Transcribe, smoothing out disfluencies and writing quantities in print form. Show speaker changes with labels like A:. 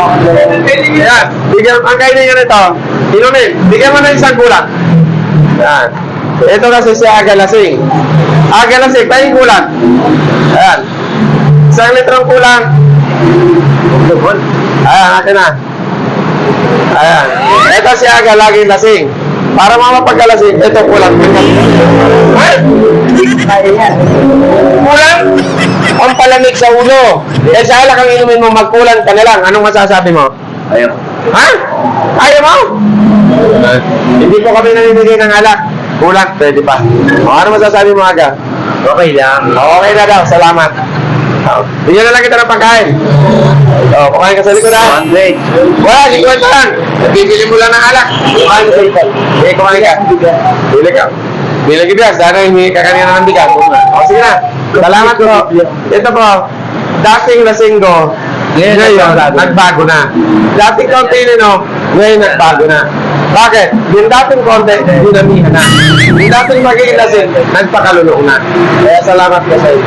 A: Ayan, bigyan, ang kainin nyo nito. Inumin, bigyan mo ng isang kulang. Ayan. Ito kasi si Aga Lasing. Aga Lasing, tayong kulang. Ayan. Isang litrong kulang. Ayan, akin na. Ayan. Ito si Aga, laging lasing. Para mapagkalasing, ito kulang. Ay! Kulang? Ang palamig sa ulo. Eh, sa alak ang inumin mo, magkulang ka na lang. Anong masasabi mo?
B: Ayaw.
A: Ha? Ayaw mo? Hindi po kami namimigay ng alak. Kulang, pwede pa. O, ano masasabi mo, Aga?
B: Okay lang.
A: Okay na daw, salamat. Bigyan na lang kita ng pagkain. Kumain ka sa likod ha?
B: 100.
A: Wala, hindi kwenta lang. Bibili mo lang ng alak. Kumain ka sa likod. Kumain ka. Bili ka. Bili ka bigas. Sana hindi ka kanina ng bigas. O, sige na. Salamat po. Ito po. Dating lasinggo. Ngayon, nagbago na. Dating kontinino. Ngayon, nagbago na. Bakit? Yung dating konti, dinamihan na. Yung dating magiging lasing, nagpakalulong na. Kaya salamat po sa iyo.